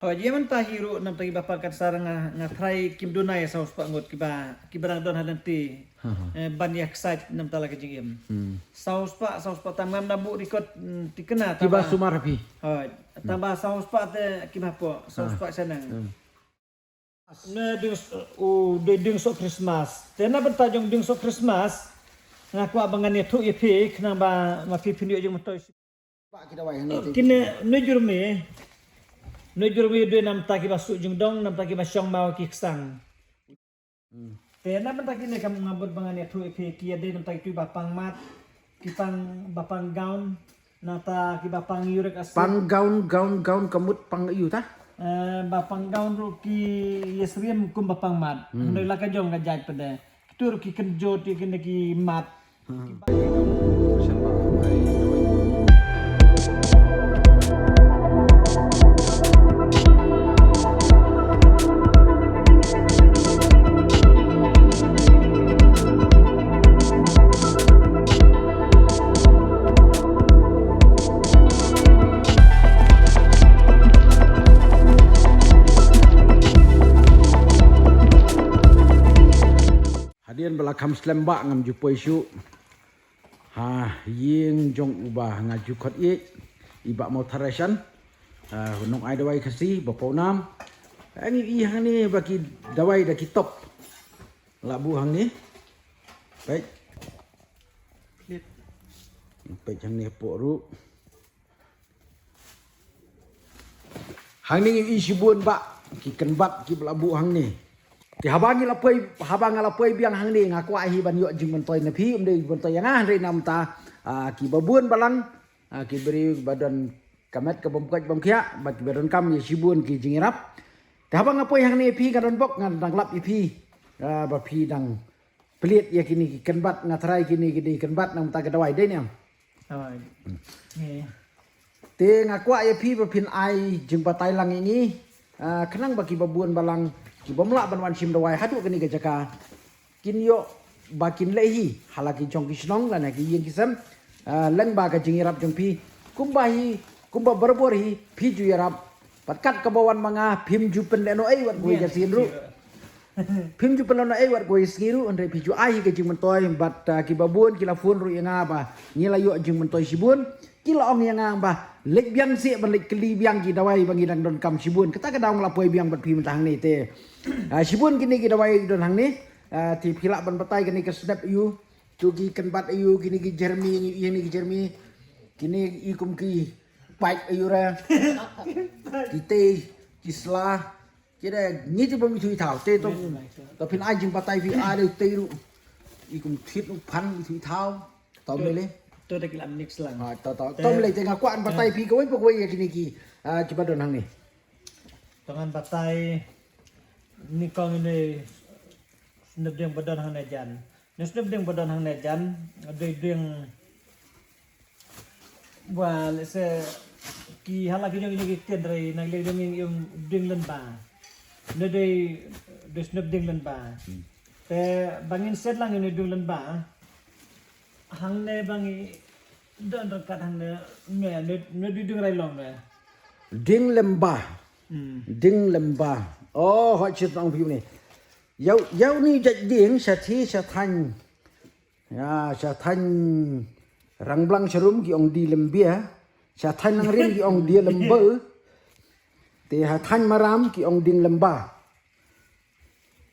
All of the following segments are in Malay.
Oh, dia man tahiru nam tagi bapa kat sarang nga try kim dunay sa uspa ngot kibarang don halanti. Ban yak site nam tala kajingim. Sa uspa tamam nabu rikot tikena Kiba sumarapi. Oh, tambah sa uspa te kibapo sa uspa senang. Na ding so Christmas. Tena bentajong ding so Christmas. Ngaku abangan itu ipik nang ba mapipinyo yung motoy. Pak kita wai hani. Kine Nujurmi dua nam taki basuk jung dong nam taki basyong mau kiksang. Tena ben taki ne kamu ngabut bangan ya tu ipi kia de nam taki tu bapang mat kipang bapang gaun nata ki bapang yurek asli. Pang gaun kemut pang iu ta? Bapang gaun ruki yesriem kum bapang mat. Ndoi laka jong ngajaj pada. Kitu ruki kenjo ti kene ki mat. Hadian belakam selembak ngam jupoi isu. Ying jong ubah ngaju kot ibak mau tarasan. Nong ai dawai kasi bapau nam. Ini hang ni bagi dawai dah kitop. Labu hang ni. Baik. Baik hang ni pok ru. Hang ni isi bun bak ki kenbat ki labu hang ni. Ti habang lapoi biang hang ni ngaku ahi ban yo jing mentoi na phi umde mentoi yang re nam ta ki babun balang ki beri badan kamet ke bomkat bomkia bat badan kam ye sibun ki jingirap. Ti habang lapoi hang ni phi kadon bok ngan dang lap phi ba phi dang pelit ye kini ki kenbat ngatrai kini gidi kenbat nam ta gadawai de ne. Oh. Ni. Te ngaku ye phi ba phin ai jing patai lang ini kenang bagi babun balang ki bomla banwan sim dawai hadu kini gajaka kinyo bakin lehi halaki jong kisnong lana ki yin kisam leng ba ka jingirap jong pi kumba berbor hi pi ju yarap patkat kabawan manga phim ju pen leno ai wat goi jasin ru phim ju pen leno ai wat goi skiru andre pi ju ai ka jing mentoy bat ki babun ki lafun ru yanga ba ngila yo jing mentoy sibun kila ong yanga ba lek biang si ban lek keli biang ki dawai bangi dang don kam sibun kata ka daung lapoi biang bat pi mentang ni te sibun kini kita wai don hang ni ti phila ban batai kini ke snap yu tugi kenbat yu kini ki jermi ini ki jermi kini ikum ki baik yu ra kita kisla kira ni tu bami thui thau te to phin ai jing batai vi a de te ru ikum thit u phan thui thau tom le Tu dak lam nix lang. tom le te ngakuan batai pi ko wei kini ki ki don hang ni Tangan batai ni kong ini snap ding badan hang nejan. Ni snap ding badan hang nejan ada ding wal se ki hala ki jong ni ki dari nang le ding yung ding len ba. Ne de snap ding len ba. Te bangin set lang ini ding len ba. Hang ne bangi don kat hang ne ding rai long ne. ding lembah ding lembah oh hot chit ang view ni yau ni jat ding sa thi sa than ya sa than rang blang serum ki ong di lembia sa than nang rin ki ong dia lembe te ha than maram ki ong ding lembah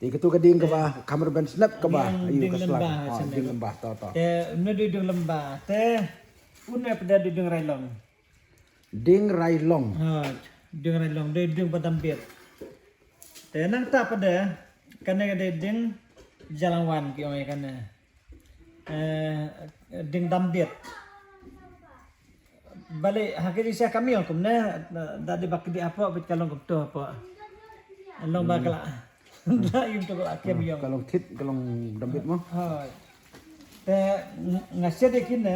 te ketu ka ding ka ba kamar ban snap ka ba ayu ka slap ding lembah to Te ne ding lembah te une pada ding rai long. ding rai long Ding rai long de ding badam bet. Te nang ta pada kana de ding jalangwan ki oi kana. Ding dam bet. Balik hakiri sia kami kum na dadi bakdi apa bet kalong kum to apa. Long bakala. Na yung to akem yung. kalong thit kalong dambit mo Te ngasya de kin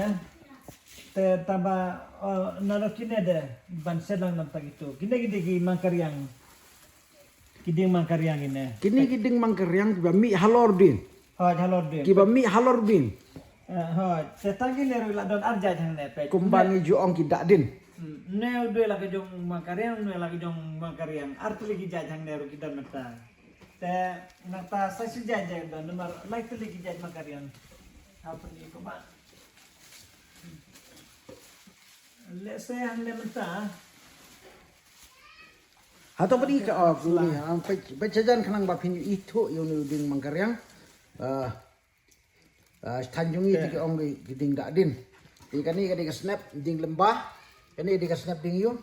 te tamba nalo kine de ban selang nam tag itu kine ki mangkaryang kiding mangkaryang ine kini kiding mangkaryang ba mi halor din halor de kiba mi halor din te tangi leru la don arja jang ne pe kumbangi ju ong ki dak din ne udah lagi jong makarian ne lagi jong makarian arti lagi jajang neru kita mata te nata saya sejajah dan nomor like lagi jaj makarian apa ni ko ba le saya hande mata Atau padi ka ni pecajan kanang bapin itu yung ding mangkaryang tanjungi tiki ong ding dak din ikani kadi ka snap ding lembah kani di ka snap ding yun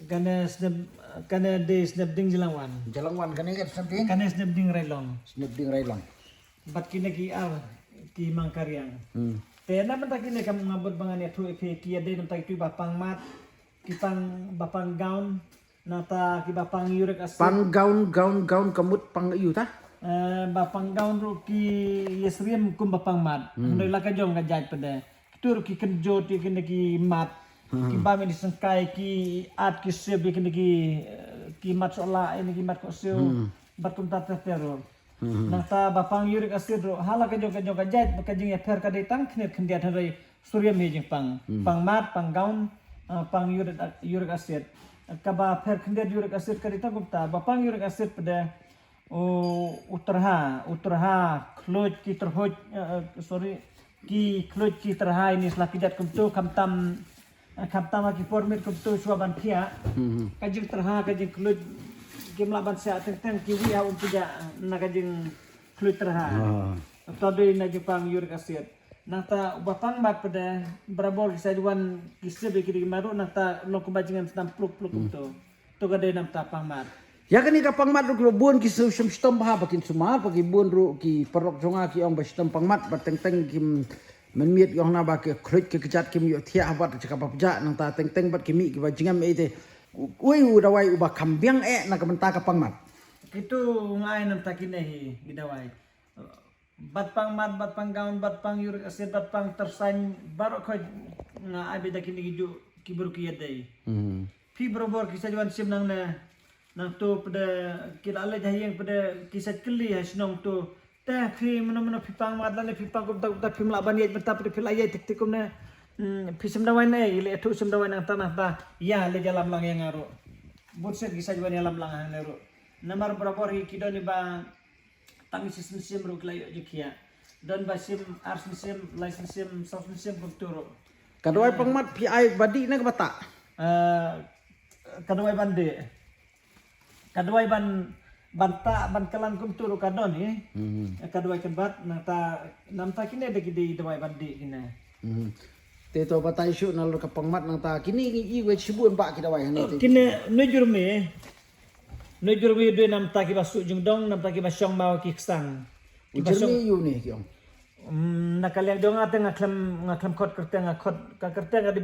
kana de snap ding jelangwan jalangwan kani ka snap ding kana snap ding railong snap ding railong bat kini ki ar ki mangkaryang te na mata kini kam ngabot bangan ya thu ke ki ade nam tai tu bapang mat ki pang bapang gaun nata ki bapang yurik asid pang gaun kamut pang iu ta bapang gaun ru ki yesriem kum bapang mat ndoi la ka jong ka jaj pada tur ki kenjo ti kini ki mat ki ba mi sengkai ki at ki seb kini ki mat sola ini ki mat ko seo bat kum ta tero nata bapang yurik asid ro hala ka jong ka jaj ka jing ya fer ka dei tang knet khendia tharai surya me jing pang mat pang gaun pang yurik asid kaba fer khendia yurik asid ka dei tang kum ta bapang yurik asid pada utraha kloj ki terhoj ki kloj ki terha ini selah kijat kumtu kamtam ki formit kumtu suaban pia kajing terha kajing kloj ki melaban sia teng ki wi ha pija na kajing kloj terha tadi na jepang yurik asid nata bapang mat pada berabor kisah juan kisah beki maru nata lok bajingan sedang pluk kumtu to gade nam tapang mat ya kani ka pangmat ru buon ki sum stom ba bakin suma pagi buon ru ki perok jonga ki ong ba stom pangmat ba teng kim menmiet yong na ba ke khrut ki kejat kim yo thia bat ka pa ja nang ta teng bat kimi ki ba jingam e te ui u dawai u ba kambiang na ka menta ka pangmat itu ngai nam takinehi gidawai bat pangmat bat panggaun bat pang yurik asid bat pang tersain barok ko nga abi dakini gidu kibur ki yadai fi berobor kisah juan sim nang tu pada kila ale jahiyang pada kisah keli hasnong tu teh fi mana pipang madlan pipang ko ta fi mlaban yet mata pada fil ayat tik tikum na fi semdawan ne ile tu semdawan nang tanah ta ya le jalam lang yang aro burset kisah juan jalam lang hang aro namar berapa ri kidoni ba tami sim ru klayo jikia dan basim ars sim license sim soft sim kulturo kadoi pangmat pi ai badi na ka bata kadoi bande kadua ban kalan kum turu kadon ni kadua kebat nata namta kini ada gidi dua bandi kini te to batai syu na ka pangmat nang ta kini i we sibun ba kita wai ni kini nujurmi dua namta ki basuk jungdong namta ki basyong mau ki ksang jermi yu ni ki ong nakaliang dong ate ngaklam kot kerteng ngakot ka kerteng adi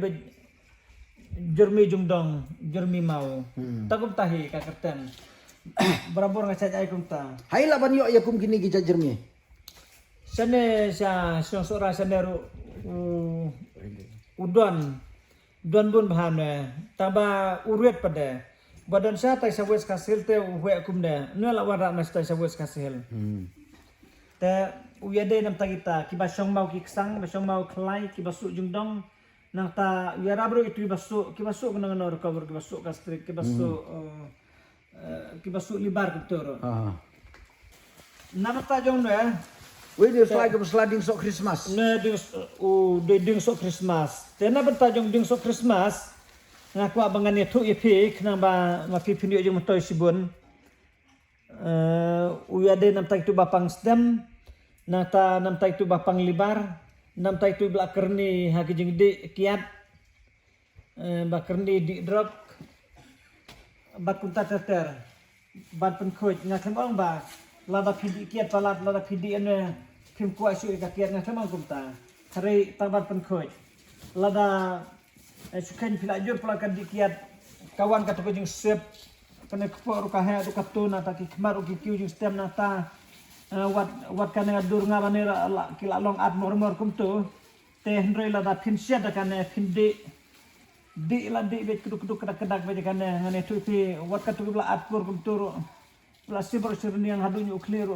jurmi jungdong jurmi mau takum tahi ka kerteng berabor ngacaj ai kum ta hai la ban yo ya kum kini ki jermi sane sa sora saneru udon bun bahana taba urut pada badan sa tai sawes kasil te we kum da nu la wara mas tai sawes kasil te uyade nam tagita ki basyong mau ki ksang basyong mau klai ki basuk jungdong nang ta yarabro itu ki basuk nang nor cover ki basuk kastrik ki basuk libar kutoro nama ta jong ne we dia sliding sok Christmas ne ding sok Christmas tena bertajong ding sok Christmas ngaku abangan itu ipi kena ma pipinyo jong motoy sibun uyade nam ta itu bapang stem nata nam ta itu bapang libar nam ta itu blakerni hakijing di kiat bakerni di drop bat kunta teter bat penkhoj ngakam ong ba lada pidi kiat palat lada pidi ene pim kuai su ka kiat ngakam ong kumta hari tabat penkhoj lada sukan pila jur pula kan di kiat kawan kata ko jing sep kena kepor ka ha du katuna ta ki kemar ki kiu jing stem nata wat kan ngadur ngabanera kila long at mor kumtu teh ndroi lada pinsia da kan pindi di bet kuduk kedak be kan ngane tu pi wat katu bla at pur kumtu bla sibor sirni yang hadunyu clear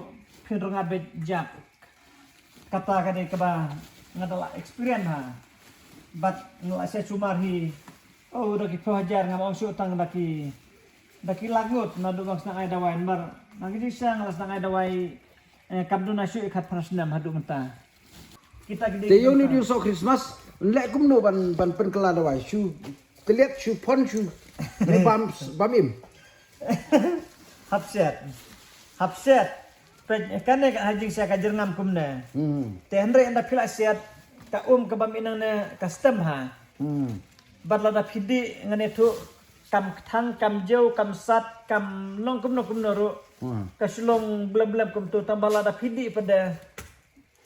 pin ronga be jak kata kade keba ngadala experience ha bat ngala se cumar hi Oh, daki pelajar ngam ong utang daki lagut na do bang snang ai dawai mar. Nagi sang las nang ai dawai kabdu na syu ikat prasnam hadu menta. Kita gede. Te yo ni di so Christmas lek kum no ban pen kala dawai shu kelet shu pon shu ni bam im. Hapset. Kan ne hajing sia kajer ngam kumne. Te andre anda pila siat ka ke bam inang ne custom ha. Badla da phidi ngane tu kam thang kam jau kam sat kam long kum no ru. Kaslong blem kum tu tambala da phidi pada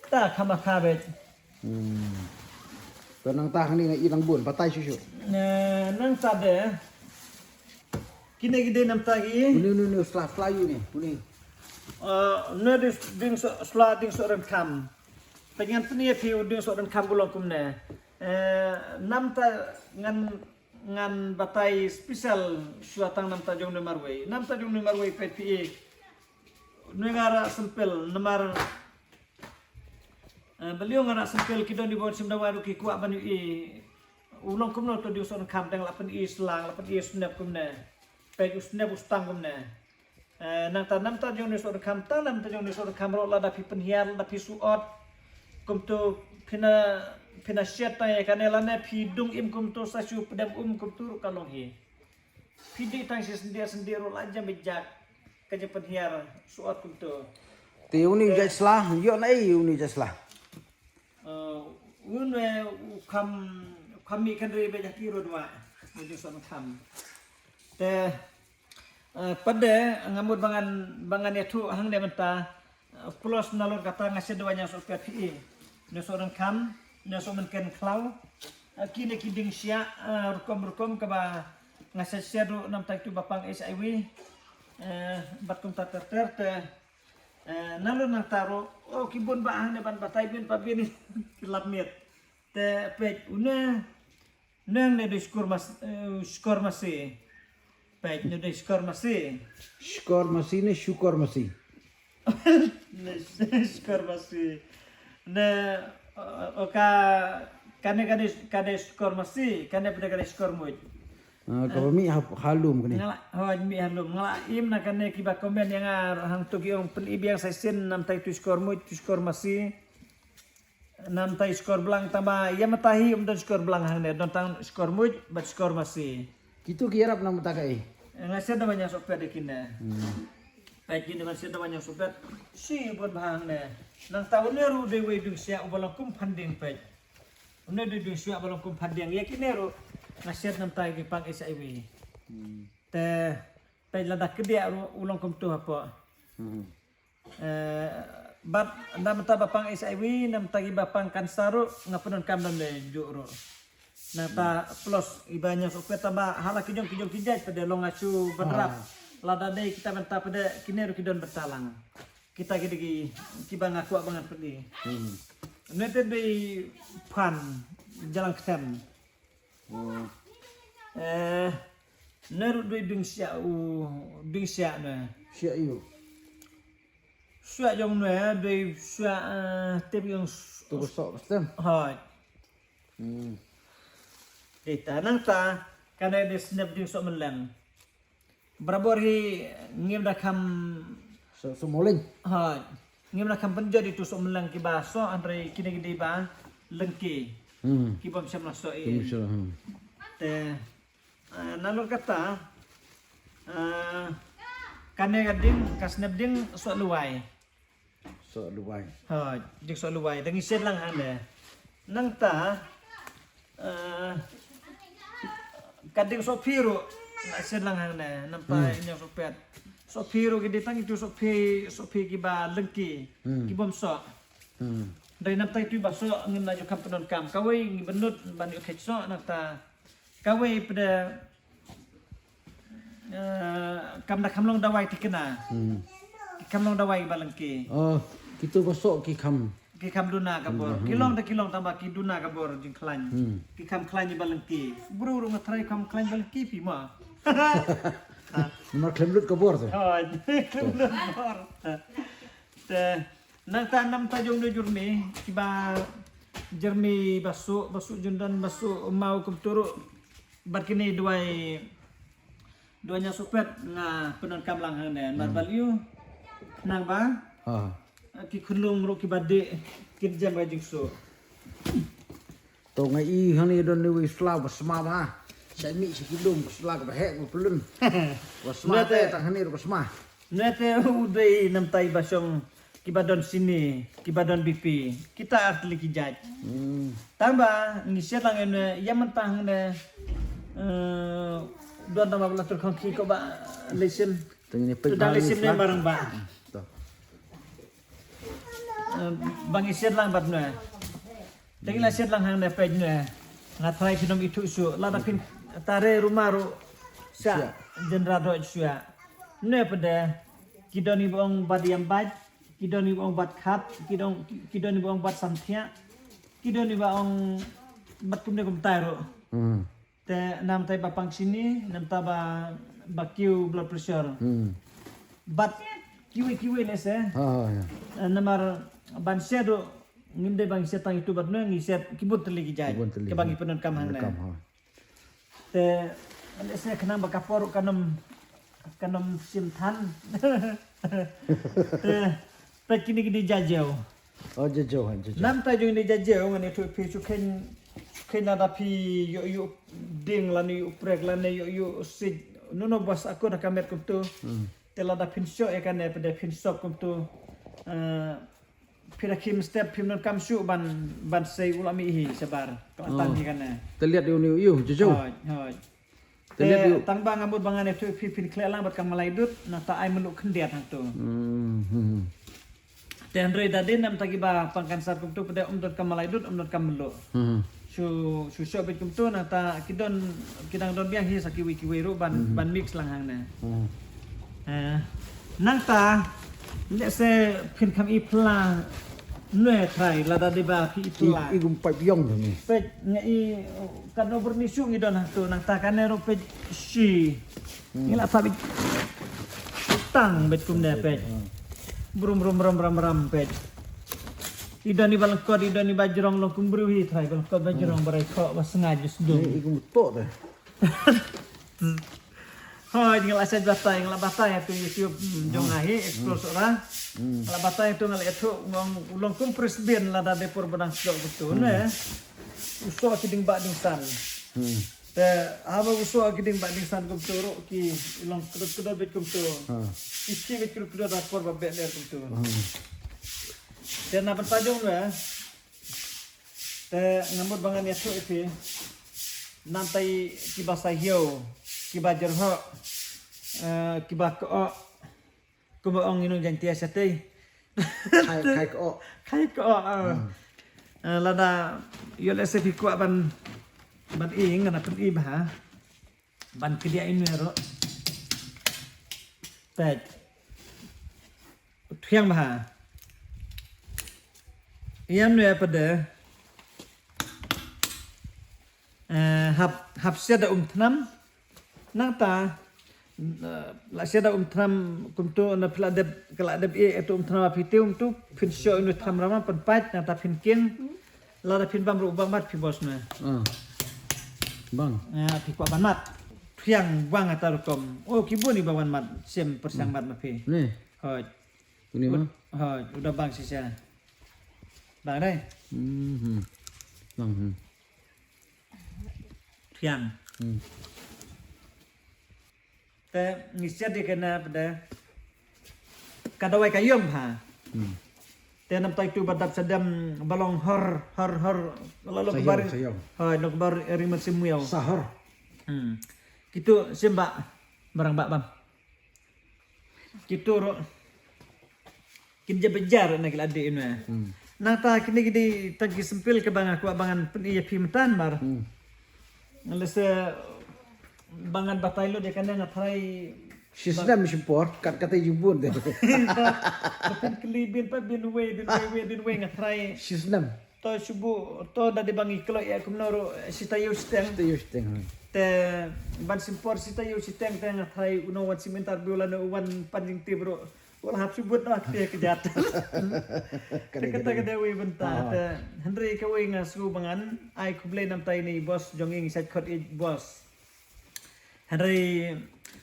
ta khama khabet. Penang tah ni ngai ilang bun patai susu. Nang sade. Kini gede nam tagi. Ni setelah you ni. Ni. Ne ding so ren kam. Pengen peni piu ding so ren kam bulong kumne. Nam ta ngan batai spesial suatang nam ta jong marwei. Nam ta jong marwei PPE. Negara sempel nomor beliau ngara sempel kidon di bawah simda waru ki kuat banu ulong kumno to di son kam dang lapan selang lapan snap kumne. Pe snap ustang kumne. Nang tanam ta jong ni so kam tanam ta jong ni so kam ro la da pi penhiar da pi suot kum to pina syat ta ya kanela ne pi dung im kum to sa su pedam kum tu kalong hi pi di tang si sendiri ro la jam bijak ka je penhiar suot kum to te uni jaslah yo nai uni jaslah unwe kami kan re be jaki ro dua ni so kam te pada ngamut bangan itu hang de menta plus nalur kata ngasih doanya so PPE ne seorang kam ne so menken klau kini kiding sia rukom ke ba ngasih seru nam tak tu bapang SIW batung ta te nalur nang taro kibun ba hang de ban batai bin pabin kilap miet te pet una nang ne skor masih baik ni dah skor masih. Skor masih ni syukur masih. Skor masih. Ne oka kane skor masih, kane pada kane skor muid. Kalau mi halum kini. Ngala mi halum ngala im na kane kiba komen yang hang tu giong pen ibiang saisen nam tai tu skor muid tu skor masih. Nam tai skor belang tambah ya matahi dan skor belang hang ne don tang skor muid bat skor masih. Kitu kirap nama takai. Ngasih ada banyak sopet di kini. Baik ini masih ada banyak sopet. Si buat bahang ne. Nang tahu ne ru dewi dung siap balang kum panding pej. Ne dung siap balang kum panding. Ya kini ru ngasih nam tai ki pang SIW. Te pej lada kedia ru ulang kum tu apa. Bat nam ta bapang SIW nam tagi bapang kansaru ngapunun kam nam le juru. Nata plus ibanya supaya tambah halak kijong kijaj pada long asu berderap lada dai kita benta pada kineru kidon bertalang kita gigi kibang aku banget pergi nete dei pan jalan ketem neru dei dung sia ne Sia you. sia jong ne dei sia tep yang Tu besok bestem. hai Dita nang ta kana de snap ding so menlang. Berabor hi ngim da kam Semoling. ha ngim da kam penjadi tu so menlang ki ba so andre kini gede ba lengki. Ki bom sam na so e. Te nalur kata kana gading kasnap ding so luai. So luai. Ha ding so luai dangi sen lang ande. Nang ta kading so piru na sedang hang na nampai nya so pet so piru gidi tang itu so pi ki ba lengki ki bom so dari nampai tu ba so ngin na jo kam penon kam kawai ngi benut ban yo khet so nak ta kawai pada kam da kamlong dawai tikena kamlong dawai ba lengki Kitu besok ki kam. Ki kam duna kabor kilong tambah ki duna kabor jing klan ki kam klan ni balengki buru ngatrai kam klan balengki pi ma Nomor klemlut kabur tu. oh bor te nang tanam tajong de jurmi ki ba jermi basu jundan basu mau kum turu bat kini duanya supet nga penon kamlang hang ne mat baliu nang ba ki khunlung ro ki badde kin jam ba jingso to ngai i hang ni don ni sla ba sma ba sai mi si kidum sla ba he ba pelun ba sma te ta hani ro sma nete udai nam tai basong kibadon sini kibadon BP kita atli kijaj tamba ni selang ene yaman tang ne don nama belatur kongki ko ba lesson tengene pe sudah lesson ne barang ba bang iset lang bat ne tengila set lang hang ne pe ne ngatrai pinom itu su lada pin tare rumah ru sa jenrado sia ne pada kidoni bong bat yang baj kidoni bong bat khat kidoni bong bat samthia kidoni bong bat kumne kum tairo te nam tai bapang sini nam ta ba kiu blood pressure bat kiwi lese namar ban sedo nginde bang setang itu bat nang iset kibut lagi jai ke bangi penon kam hang te lese kenang ba kapor kanam simthan pe kini jajau jajau nam ta jong ni jajau ngani tu pi chuken ada pi yo ding lani uprek lani yo sig nuno bos aku nak kamet kum tu telada pin show kan pada pin shop kum tu pirakim step pin non kam shu ban sei ulami hi sabar kelatan ni kan terlihat yu jajau hoi terlihat tang bang ambut bangan itu pin klelang bat kam malai dut na ta ai meluk kendiat hang tu dan rei tadi nam tagi ba pangkan sar kum tu pada umdot kam malai dut umdot kam meluk su bet kum tu na ta kidang don biang hi sakiwi ru ban mix lang hang na nang ta le se pin kam i pla nue trai lada de ba pi pla i gum pai piong tu ni pe ngai kan no bernisu ngi don tu nang ta kan ro pe si ngila fa tang bet kum ne pe brum pe idani balangkot idani bajrong long kumbru hi trai balangkot bajrong barai kho ba sengaja sedung i gum to de Hoi ngala sa batay ngala batay tu YouTube jong ahi explore ora ngala batay tu ngala itu ulong kum presiden la da depor badang sdok betul ne uso kiding ba ding san te aba uso kiding ba ding san kum tu ro ki ulong kedot bet kum tu isi bet kum tu da por ba bet ler kum tu te na pan pajong ne te ngamut bangan ya tu ipi nantai kibasa hiu kibajar ho kibak o kuba ong inu jantia sate kai ko lada yo lese fi ko ban ing na pen i ba ban kedia inu ro pet thiang ba iam ne pada hab seda thnam nang ta la seda thnam kumtu na pladeb kaladeb etu thnam apitum tu pin sho inu tham rama pan pat na ta pin kin la da pin bam ru bang mat pi bos na bang pi kwa ban mat thiang wang ata rukom ki bu ni bawan mat sem persang mat ma pi ni hoi ini mah hoi udah bang sisa bang dai bang thiang te ngisiat di kena pada kadawai kayum ha te nam tai tu badap sedam balong hor lalu kebar hoi lo kebar rimat simuau sahur kitu simba barang bak bam kitu ro kinja bejar nak ladi ina nata kini gidi tagi sempil ke bang aku abangan pen iya pimtan mar ngalese bangan batay lo dia kena ngatrai sistem support kat kata jubun deh bukan kelibin pa bin we ngatrai sistem to subu to da di bangi kelo ya kumnoro sitayo steng te ban support sitayo steng te ngatrai uno wan simentar biola no wan panjing tibro wala hap subut nak dia kejat kata we benta te Henry ka we ngasu bangan ai kuble nam tai ni bos jonging sat khot bos Hari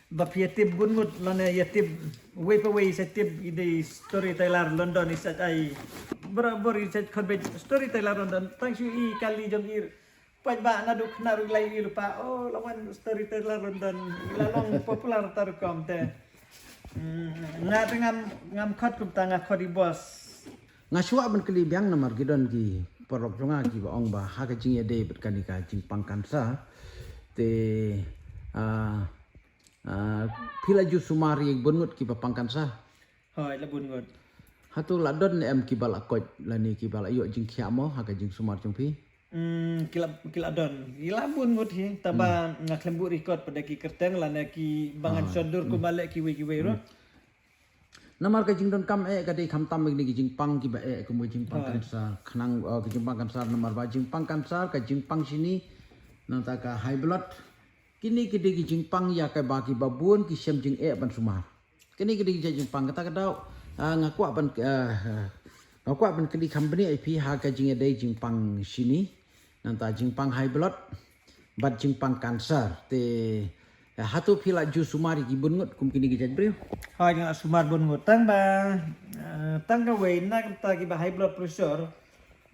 bapiatib bungut lana yatib way pa way sa tib ide storyteller London isat ay berabor isat konbe storyteller London thanks you i kali jong ir paj ba na duk na rulay i lupa oh lawan storyteller London lalong popular tarukom te nga ngam khot kum tanga khodi boss nga suwa ban kelibiang namar gidon ki porok jonga ki ba ong ba ha ka jing ya de bet kanika jing pangkansa te pila ju sumari bungut ki papangkansa hoi la bungut hatu ladon em ki bala koj lani ki bala yo jing khiamo ha ka jing sumar jong pi kila don ila bungut hi taba ngaklembu record pada ki kerteng lana ki bangan sondur ku balik ki we ro namar ka jing don kam ka de kham tam ni ki jing pang ki ba ku mo jing pangkansa khnang ki jing pangkansa namar ba jing pangkansa ka jing pang sini nanta ka high blood kini kidi ki jingpang ya kai baki babun ki sem jing ban sumar kini kidi ki jingpang kata kadau ngakwa ban kidi company IP ha ka jing dei jingpang sini nanta jingpang high blood bat jingpang cancer te hatu pila ju sumari ki bungut kum kini ki jabri hoi nga sumar bungut tang ka we na ta ki ba high blood pressure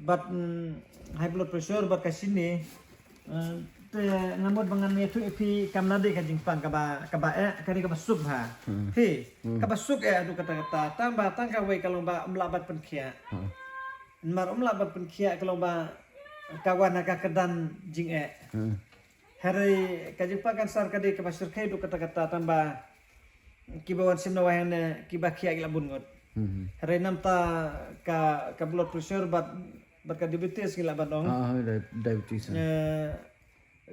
bat ka sini ngamot bangan itu ipi kamnade ka jingpang kaba kani kaba suk ha he kaba suk adu kata-kata tambah tangka we kalau ba melabat penkia mar melabat penkia kalau ba kawan ka kedan jing hari ka jingpang kan sar kade kaba sur kai du kata-kata tambah kibawan simna wahana kiba kia gila bungot hari namta ka blood pressure bat ka diabetes gila badong diabetes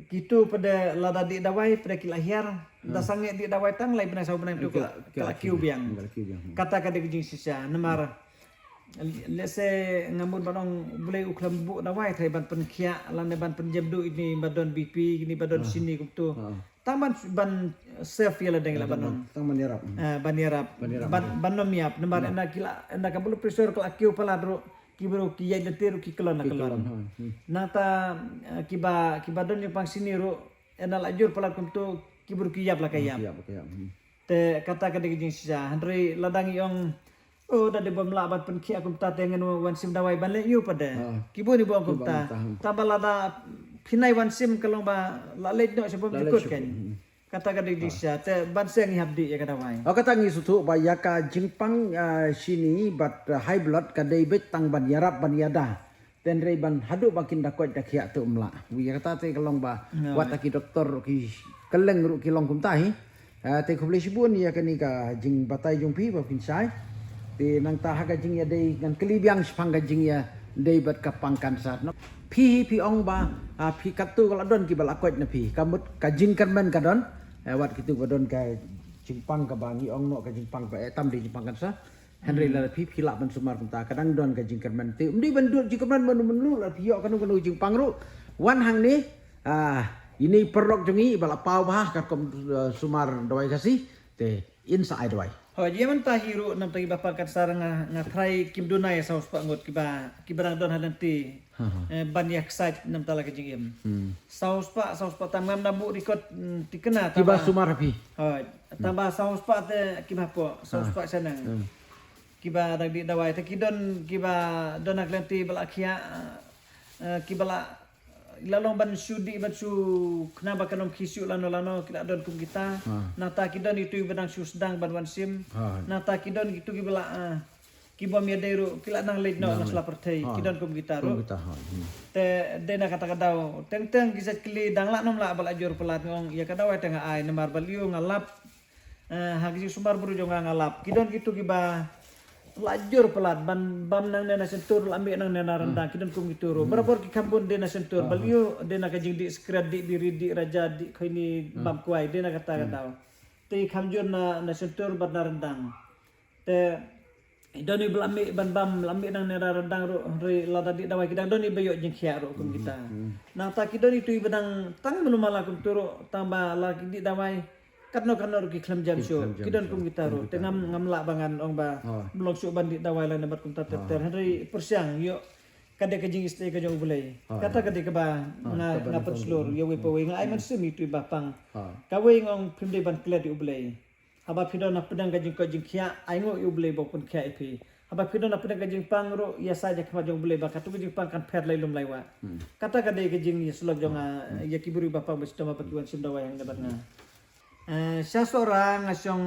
gitu pada lada di dawai pada kilahir dasange di dawai tang lai benang sabu benang tu kala kiu biang kata kada gejing sisa namar lese ngambun banong boleh uklam bu dawai thai ban penkia lan ban penjabdu ini badon BP ini badon sini kuptu taman ban save ya ladeng la banon taman yarap banom yap namar enda kila enda kabulu pressure kala kiu pala dro kibro ki yai detir ki kelon nata kiba don yang pang sini ro enal ajur pala kuntu kibro ki yap la kayap te kata ka digi sisa handre ladang yong oh da de bom la bat pen ki akum ta tengen wan sim dawai ban le yu pada kibo ni bo akum ta tabalada pinai wan sim kalong ba la le no sebab ikut kan kata ka digi sisa te ban seng habdi ya ka dawai kata ngi sutu ba yaka jingpang sini bat high blood ka diabetes tang ban yarap ban yada ten rei ban hadu bakin dakot dak ya tu umla wi kata te kalong ba wataki doktor ki keleng ru ki long kum tahi te khubli sibun ya kani ka jing batai jung pi ba pin sai te nang ta ha ka jing ya dei ngan kelibiang spang ka jing ya dei bat ka pangkan sat no pi ong ba pi katu kala don ki bal akot na pi kamut ka jing kan men ka don wat kitu badon ka jingpang ka bangi ong no ka jingpang pa tam di jingpang kan sa Henry la pi phila ban sumar kunta kadang don ka jingkan man te umdi bandut jingkan man menu la piyo kanu jingpang ru wan hang ni ini perok jongi bala pau bah ka kom sumar dawai kasih te inside dawai ho jeman ta hiru nam tagi bapar kat sarang nga try kim dunai saus pa ngot kibarang don halanti ban yak site nam tala ka jingim saus pa tamam nabu rikot tikena kiba sumar pi ho tambah saus pa te kiba po saus pa sanang kiba dagdi dawai te kidon kiba donak lenti bala kia kibala lalong ban sudi ban su kenapa kanom kisu lano kila don kum kita nata kidon itu benang su sedang ban wan sim nata kidon gitu kibala kiba mi dairu kila nang leit no nasla pertai kidon kum kita ro te dena kata kadau teng kisat kili dang la nom la bal ajur pelat ngong ya kadau tengah ai nemar baliu ngalap hagi sumbar buru jonga ngalap kidon gitu kiba lajur pelat ban bam nang nena sentur lambe nang nena rendang kidon kum ituro berapor ki kampun dena sentur baliu dena ka jing di skred di raja di khini bam kuai dena kata kata te kamjur na sentur ban rendang te doni belambe ban bam lambe nang nena rendang ro re lada di dawai kidang doni bayo jing khia ro kum kita na ta kidon itu benang tang melumala kum turo tambah lagi di dawai karena ki klam jam show kidon kum gitaro tengam ngamla bangan ong ba blog show bandit dawai la nabat kum tater hari persiang yo kada kajing istri ka jong bulay kata kada ka ba ngapot slur yawi pawi nga ay man sumi tu bapang kawai ngong pimde ban klet ubulay haba pido na pedang kajing ko jing khia ai ngo ubulay bo kun khia ipi haba pido na pedang kajing pang ro ya saja ka jong bulay ba katu kajing pang kan pher lai lum lai wa kata kada kajing slog jong ya kiburi bapang bestama pakiwan simdawa yang dapat nga siya seorang asyong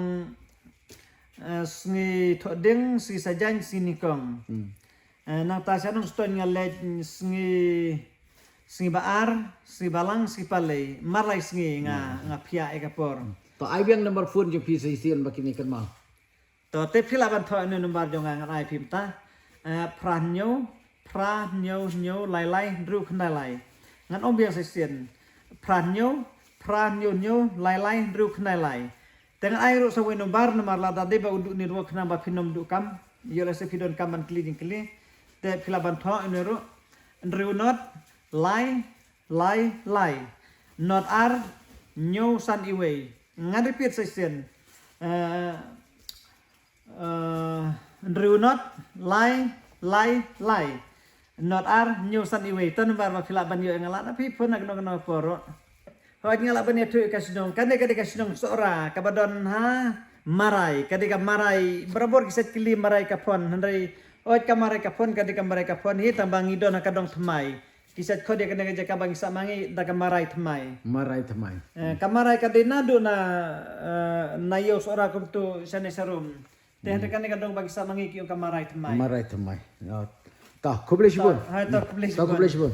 sngi thodeng si sajan sinikong nang tasya nung stone nga led sngi baar si balang si palay maray sngi nga pia ekapor to ai biang number phone je pi sesian bakini kan ma to te phila ban tho anu number jong nga ai pimta pranyo lai lai ru khnai lai ngan om biang sesian pranyo lai ru khnai lai dengan air sa weno bar na marla de ba uduk ni ro khna ba phinom du kam yola se phidon kam ban kli te phila ban tho ino ro ru not lai not ar nyo san iwe ngadi pit session ru not lai not ar nyo san iwe ton bar ba phila ban yo ngala na pi phon na no poro Hoy ngala ban itu kasinong kande kasinong sora kabadon ha marai kadika marai berabor kiset kili marai kapon handai hoy ka marai kapon kadika marai kapon hi tambang idon kadong thmai kiset khode kande jaka bang samangi daga marai thmai kamarai kadina do na nayo sora kumtu sane sarum te hande kande kadong bang samangi ki kamarai thmai ta khoble shibon ha ta khoble shibon